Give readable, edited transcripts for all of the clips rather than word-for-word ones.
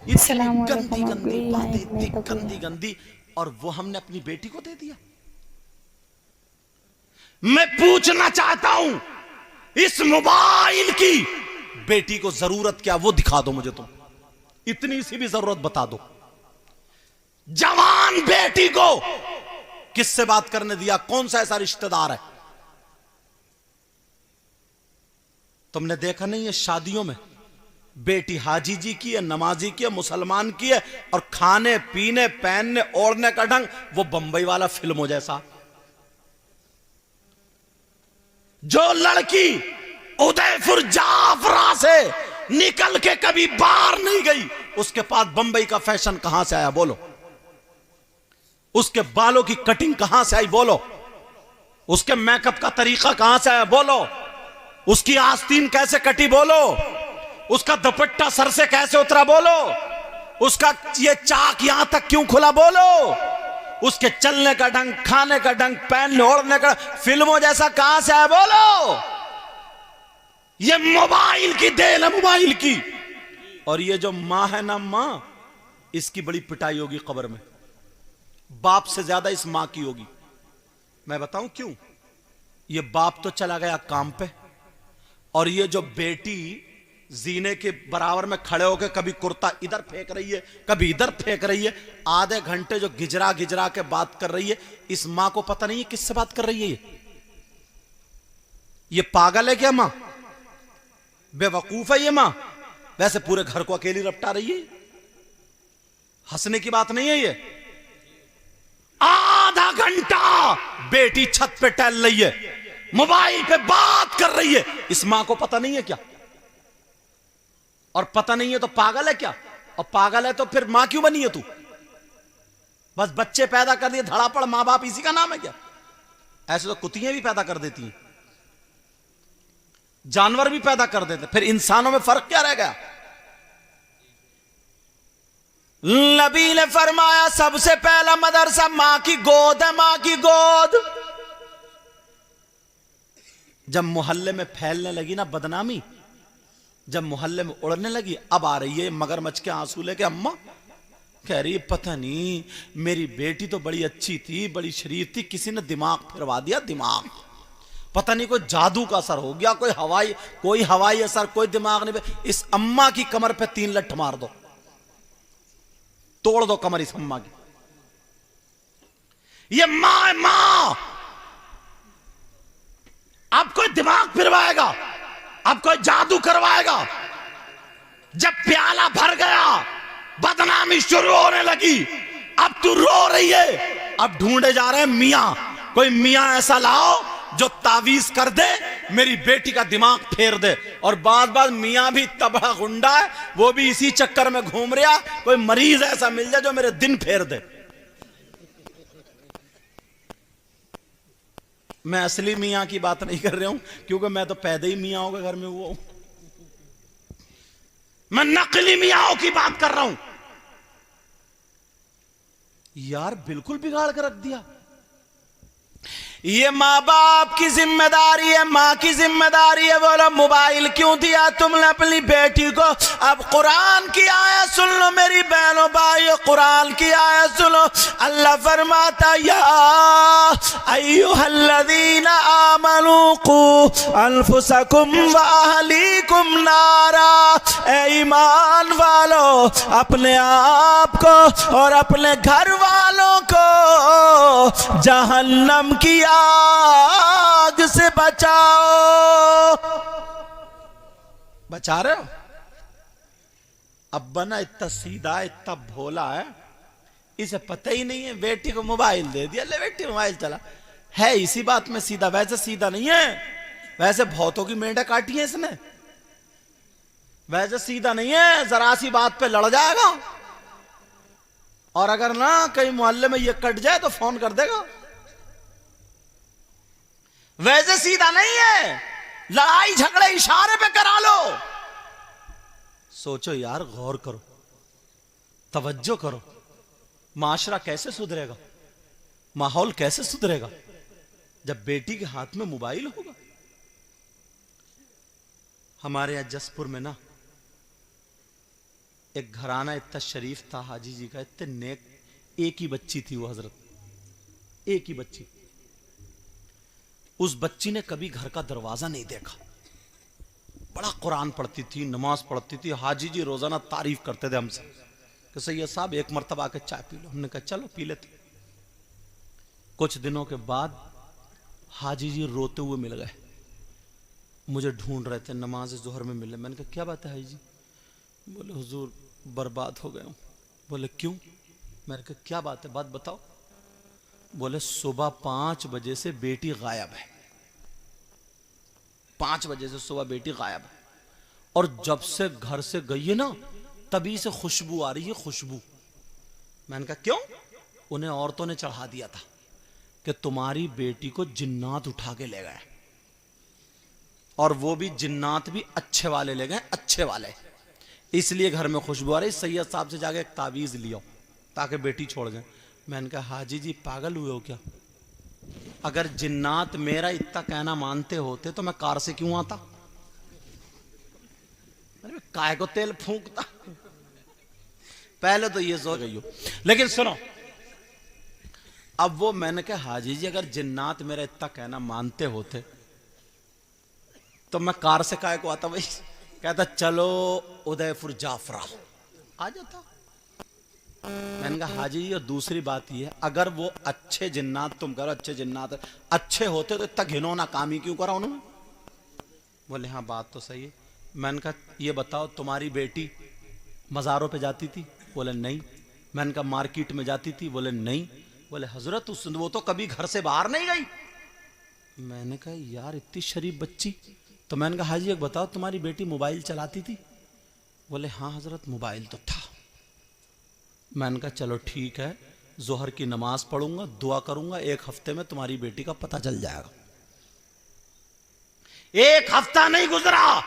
इतनी गंदी अस्सलामुअलैकुम। गंदी अभी बातें, लाइट इतनी नहीं तो कोई। गंदी गंदी, और वो हमने अपनी बेटी को दे दिया। मैं पूछना चाहता हूं, इस मोबाइल की बेटी को जरूरत क्या, वो दिखा दो मुझे तुम। इतनी सी भी जरूरत बता दो। जवान बेटी को किससे बात करने दिया? कौन सा ऐसा रिश्तेदार है? तुमने देखा नहीं है शादियों में बेटी हाजी जी की है, नमाजी की है, मुसलमान की है, और खाने पीने पहनने ओढ़ने का ढंग वो बंबई वाला फिल्मों जैसा। जो लड़की उदयपुर जाफरा से निकल के कभी बाहर नहीं गई, उसके पास बंबई का फैशन कहां से आया बोलो? उसके बालों की कटिंग कहां से आई बोलो? उसके मेकअप का तरीका कहां से आया बोलो? उसकी आस्तीन कैसे कटी बोलो? उसका दुपट्टा सर से कैसे उतरा बोलो? उसका ये चाक यहां तक क्यों खुला बोलो? उसके चलने का ढंग, खाने का ढंग, पहनने ओढ़ने का फिल्मों जैसा कहां से आया बोलो? ये मोबाइल की देन है, मोबाइल की। और ये जो मां है ना, मां, इसकी बड़ी पिटाई होगी कब्र में। बाप से ज्यादा इस मां की होगी। मैं बताऊं क्यों? ये बाप तो चला गया काम पे, और ये जो बेटी जीने के बराबर में खड़े होकर कभी कुर्ता इधर फेंक रही है, कभी इधर फेंक रही है, आधे घंटे जो गिजरा गिजरा के बात कर रही है, इस मां को पता नहीं है किससे बात कर रही है। ये पागल है क्या मां? बेवकूफ है ये मां? वैसे पूरे घर को अकेली रपटा रही है। हंसने की बात नहीं है ये। आधा घंटा बेटी छत पे टहल रही है, मोबाइल पे बात कर रही है, इस मां को पता नहीं है क्या? और पता नहीं है तो पागल है क्या? और पागल है तो फिर मां क्यों बनी है तू? बस बच्चे पैदा कर दिए धड़ापड़, मां बाप इसी का नाम है क्या? ऐसे तो कुतियां भी पैदा कर देती हैं, जानवर भी पैदा कर देते, फिर इंसानों में फर्क क्या रह गया? नबी ने फरमाया सबसे पहला मदरसा मां की गोद है, मां की गोद। जब मोहल्ले में फैलने लगी ना बदनामी, जब मोहल्ले में उड़ने लगी, अब आ रही है मगरमच्छ के आंसू लेके। अम्मा कह रही है पता नहीं, मेरी बेटी तो बड़ी अच्छी थी, बड़ी शरीफ थी, किसी ने दिमाग फिरवा दिया, दिमाग। पता नहीं कोई जादू का असर हो गया, कोई हवाई असर, कोई दिमाग नहीं। इस अम्मा की कमर पे 3 लठ मार दो, तोड़ दो कमर इस अम्मा की। ये मां है, मां। अब कोई दिमाग फिरवाएगा, अब कोई जादू करवाएगा। जब प्याला भर गया, बदनामी शुरू होने लगी, अब तू रो रही है। अब ढूंढे जा रहे हैं मियां, कोई मियां ऐसा लाओ जो तावीज कर दे, मेरी बेटी का दिमाग फेर दे। और बाद बाद मियां भी तबड़ा गुंडा है, वो भी इसी चक्कर में घूम रहा, कोई मरीज ऐसा मिल जाए जो मेरे दिन फेर दे। मैं असली मियां की बात नहीं कर रहा हूं, क्योंकि मैं तो पैदा ही मियां के घर में हुआ हूं। मैं नकली मियाओं की बात कर रहा हूं। यार बिल्कुल बिगाड़ कर रख दिया। ये माँ बाप की जिम्मेदारी है, माँ की जिम्मेदारी है। बोलो मोबाइल क्यों दिया तुमने अपनी बेटी को? अब कुरान की आयत सुन लो मेरी बहनों भाइयों, कुरान की आयत सुनो। अल्लाह फरमाता या अय्युहल्लज़ीना आमनू कू अनफुसकुम व अहलीकुम नारा। ए ईमान वालो, अपने आप को और अपने घर वालों को जहन्नम की आग से बचाओ। बचा रहे हो? अब्बा ना इतना सीधा, इतना भोला है, इसे पता ही नहीं है। बेटी को मोबाइल दे दिया, ले बेटी मोबाइल चला। है इसी बात में सीधा, वैसे सीधा नहीं है। वैसे बहुतों की मेंढा काटी है इसने, वैसे सीधा नहीं है। जरा सी बात पे लड़ जाएगा, और अगर ना कहीं मोहल्ले में ये कट जाए तो फोन कर देगा। वैसे सीधा नहीं है, लड़ाई झगड़े इशारे पे करा लो। सोचो यार, गौर करो, तवज्जो करो। माशरा कैसे सुधरेगा, माहौल कैसे सुधरेगा जब बेटी के हाथ में मोबाइल होगा? हमारे यहां जसपुर में ना एक घराना इतना शरीफ था हाजी जी का, इतने नेक, एक ही बच्ची थी वो हजरत, एक ही बच्ची। उस बच्ची ने कभी घर का दरवाजा नहीं देखा, बड़ा कुरान पढ़ती थी, नमाज पढ़ती थी। हाजी जी रोजाना तारीफ करते थे हमसे कि सैयद साहब एक मरतबा आके चाय पी लो। हमने कहा चलो पी लेते। कुछ दिनों के बाद हाजी जी रोते हुए मिल गए, मुझे ढूंढ रहे थे, नमाज ज़ोहर में मिले। मैंने कहा क्या बात है हाजी जी? बोले हुजूर बर्बाद हो गए हूं। बोले क्यों? मैंने कहा क्या बात है, बात बताओ। बोले सुबह 5 बजे से बेटी गायब है, 5 बजे से सुबह बेटी गायब है, और जब से घर से गई है ना तभी से खुशबू आ रही है, खुशबू। मैंने कहा क्यों? उन्हें औरतों ने चढ़ा दिया था कि तुम्हारी बेटी को जिन्नात उठा के ले गए, और वो भी जिन्नात भी अच्छे वाले ले गए, अच्छे वाले, इसलिए घर में खुशबू आ रही। सैयद साहब से जाके एक तावीज लियो ताकि बेटी छोड़ जाए। मैंने कहा हाजी जी पागल हुए हो क्या? अगर जिन्नात मेरा इतना कहना मानते होते तो मैं कार से क्यों आता? काय को तेल फूंकता? पहले तो ये सोच गई हो। लेकिन सुनो, अब वो मैंने कहा हाजी जी अगर जिन्नात मेरा इतना कहना मानते होते तो मैं कार से काय को आता भाई? कहता चलो उदयपुर जाफरा आ जाता। मैंने कहा हाजी जी और दूसरी बात ये है, अगर वो अच्छे जिन्नात, तुम करो अच्छे जिन्नात अच्छे होते तो इतना घिनौना काम ही क्यों करा उन्होंने? बोले हाँ बात तो सही है। मैंने कहा ये बताओ तुम्हारी बेटी मज़ारों पे जाती थी? बोले नहीं। मैंने कहा मार्केट में जाती थी? बोले नहीं। बोले हजरत वो तो कभी घर से बाहर नहीं गई। मैंने कहा यार इतनी शरीफ बच्ची। तो मैंने कहा हाजी एक बताओ तुम्हारी बेटी मोबाइल चलाती थी? बोले हाँ हजरत मोबाइल तो था। मैंने कहा चलो ठीक है, जोहर की नमाज पढ़ूंगा, दुआ करूंगा, 1 हफ्ते में तुम्हारी बेटी का पता चल जाएगा। 1 हफ्ता नहीं गुजरा,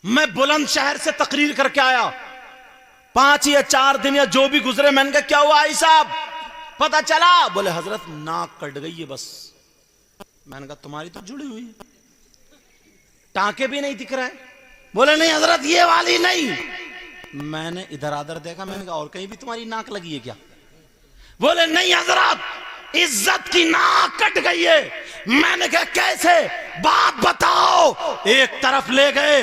मैं बुलंदशहर से तकरीर करके आया, 5 या 4 दिन या जो भी गुजरे। मैंने कहा क्या हुआ आई साहब, पता चला? बोले हजरत नाक कट गई है बस। मैंने कहा तुम्हारी तो जुड़ी हुई है, टांके भी नहीं दिख रहा है। बोले नहीं हजरत ये वाली नहीं। मैंने इधर आधर देखा, मैंने कहा और कहीं भी तुम्हारी नाक लगी है क्या? बोले नहीं हजरत इज्जत की नाक कट गई है। मैंने कहा कैसे, बात बताओ। एक तरफ ले गए,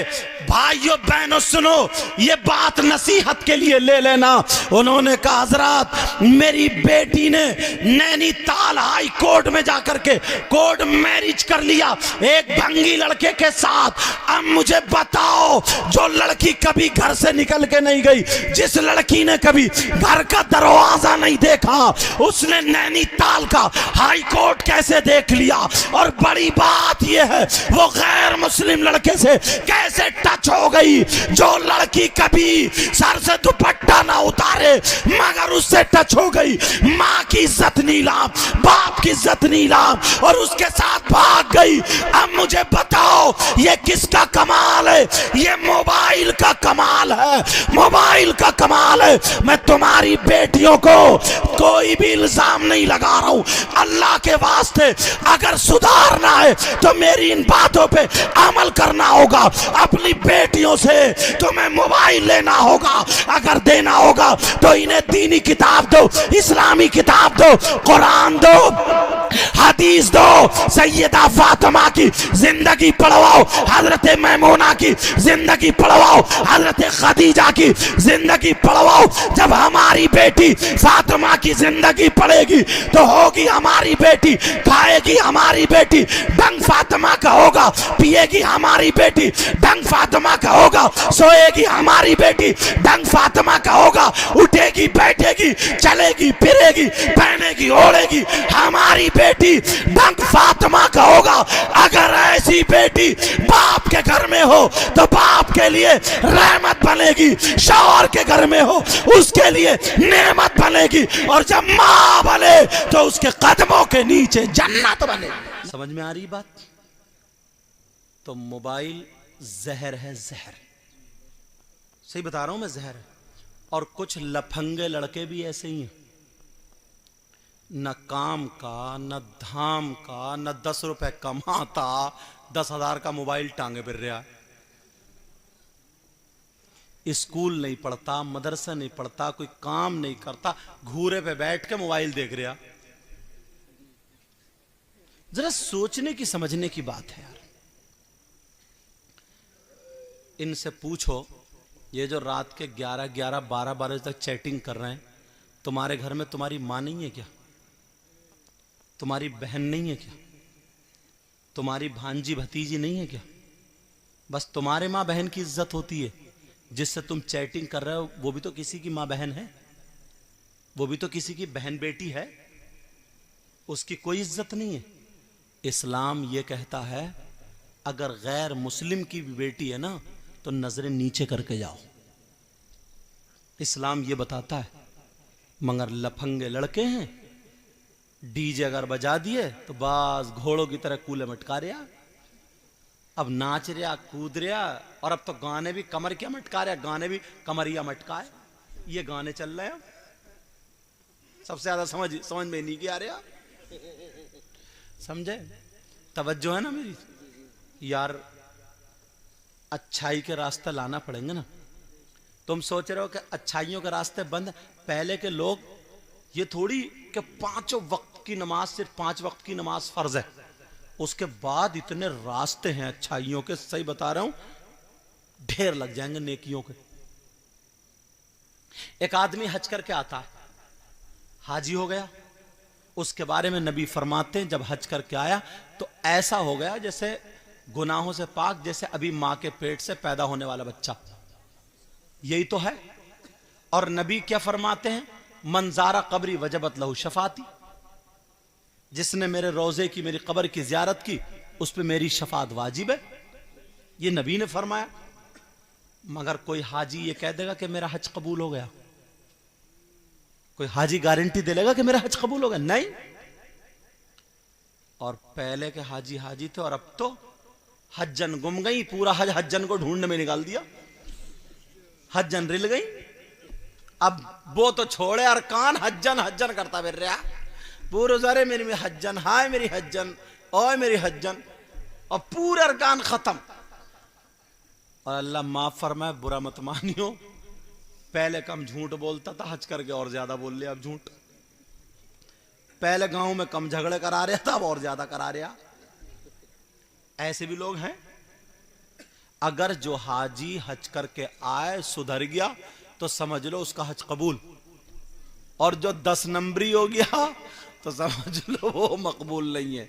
भाइयों बहनों सुनो, ये बात नसीहत के लिए ले लेना। उन्होंने कहा हजरत मेरी बेटी ने नैनीताल हाई कोर्ट में जाकर के कोर्ट मैरिज कर लिया एक भंगी लड़के के साथ। अब मुझे बताओ, जो लड़की कभी घर से निकल के नहीं गई, जिस लड़की ने कभी घर का दरवाजा नहीं देखा, उसने नैनीताल का हाई कोर्ट कैसे देख लिया? और बड़ी बात यह है वो गैर मुस्लिम लड़के से कैसे टच हो गई? जो लड़की कभी सर से दुपट्टा ना उतारे मगर उससे टच हो गई, माँ की इज्जत नीलाम, बाप की इज्जत नीलाम, और उसके साथ भाग गई। अब मुझे बताओ ये किसका कमाल है? ये मोबाइल का कमाल है, मोबाइल का कमाल है। मैं तुम्हारी बेटियों को कोई भी इल्जाम नहीं लगा रहा हूं, अल्लाह के वास्ते अगर सुधारना है तो मेरी इन बातों पे अमल करना होगा। अपनी बेटियों से तुम्हें मोबाइल लेना होगा, अगर देना होगा तो इन्हें दीनी किताब दो, इस्लामी किताब दो, कुरान दो, हदीस दो, सैयदा फातिमा की जिंदगी पढ़वाओ, हजरत मैमूना की जिंदगी पढ़वाओ, हजरत खदीजा की जिंदगी पढ़वाओ। जब हमारी बेटी फातिमा की जिंदगी पढ़ेगी तो होगी हमारी बेटी, खाएगी हमारी बेटी ढंग फातिमा का होगा, पिएगी हमारी बेटी ढंग फातिमा का होगा, सोएगी हमारी बेटी ढंग फातिमा का होगा, उठेगी बैठेगी चलेगी फिरेगी पहनेगी ओढ़ेगी हमारी बेटी ढंग फातिमा का होगा। अगर ऐसी बेटी बाप के घर में हो तो बाप के लिए रहमत बनेगी, शौहर के घर में हो उसके लिए नेमत बनेगी, और जब माँ बने तो उसके कदमों के नीचे जन्नत बनेगी। समझ में आ रही बात? तो मोबाइल जहर है, जहर, सही बता रहा हूं मैं, जहर है। और कुछ लफंगे लड़के भी ऐसे ही हैं, न काम का न धाम का, न 10 रुपए कमाता, 10,000 का मोबाइल टांगे फिर रहा है। स्कूल नहीं पढ़ता, मदरसा नहीं पढ़ता, कोई काम नहीं करता, घूरे पे बैठ के मोबाइल देख रहा। जरा सोचने की समझने की बात है यार। इनसे पूछो, ये जो रात के 11-11, 12 बजे तक चैटिंग कर रहे हैं, तुम्हारे घर में तुम्हारी मां नहीं है क्या? तुम्हारी बहन नहीं है क्या? तुम्हारी भांजी भतीजी नहीं है क्या? बस तुम्हारे मां बहन की इज्जत होती है। जिससे तुम चैटिंग कर रहे हो वो भी तो किसी की मां बहन है, वो भी तो किसी की बहन बेटी है, उसकी कोई इज्जत नहीं है। इस्लाम ये कहता है अगर गैर मुस्लिम की भी बेटी है ना तो नजरें नीचे करके जाओ। इस्लाम ये बताता है। मगर लफंगे लड़के हैं, डीजे अगर बजा दिए तो बस घोड़ों की तरह कूले मटका रहा, अब नाच रहा, कूद रहा, और अब तो गाने भी कमर क्या मटका रहा, गाने भी कमरिया मटकाए, ये गाने चल रहे हैं। सबसे ज्यादा समझ में नहीं आ रहा, समझे? तवज्जो है ना मेरी यार? अच्छाई के रास्ते लाना पड़ेंगे ना। तुम सोच रहे हो कि अच्छाइयों के रास्ते बंद? पहले के लोग ये थोड़ी कि 5 वक्त की नमाज, सिर्फ 5 वक्त की नमाज फर्ज है, उसके बाद इतने रास्ते हैं अच्छाइयों के, सही बता रहा हूं, ढेर लग जाएंगे नेकियों के। एक आदमी हज करके आता है, हाजी हो गया, उसके बारे में नबी फरमाते हैं जब हज करके आया तो ऐसा हो गया जैसे गुनाहों से पाक, जैसे अभी मां के पेट से पैदा होने वाला बच्चा। यही तो है। और नबी क्या फरमाते हैं? मंजारा कब्री वजबत लहू शफाती, जिसने मेरे रोजे की, मेरी कब्र की जियारत की, उस पर मेरी शफात वाजिब है। ये नबी ने फरमाया। मगर कोई हाजी ये कह देगा कि मेरा हज कबूल हो गया? कोई हाजी गारंटी दे लेगा कि मेरा हज कबूल हो गया? नहीं। और पहले के हाजी हाजी थे, और अब तो हज्जन गुम गई, पूरा हज हज्जन को ढूंढने में निकाल दिया, हज्जन रिल गई। अब वो तो छोड़े अरकान, हज्जन हज्जन करता फिर रहा पूरे सारे, मेरी हज्जन, हाय मेरी हज्जन, ओए मेरी हज्जन, और पूरे अरकान खत्म। और अल्लाह माफ फरमाए, बुरा मत मानियो, पहले कम झूठ बोलता था, हज करके और ज्यादा बोल लिया अब झूठ। पहले गांव में कम झगड़े करा रहा था, अब और ज्यादा करा रहा। ऐसे भी लोग हैं। अगर जो हाजी हज करके आए सुधर गया तो समझ लो उसका हज कबूल, और जो 10 नंबरी हो गया तो समझ लो वो मकबूल नहीं है।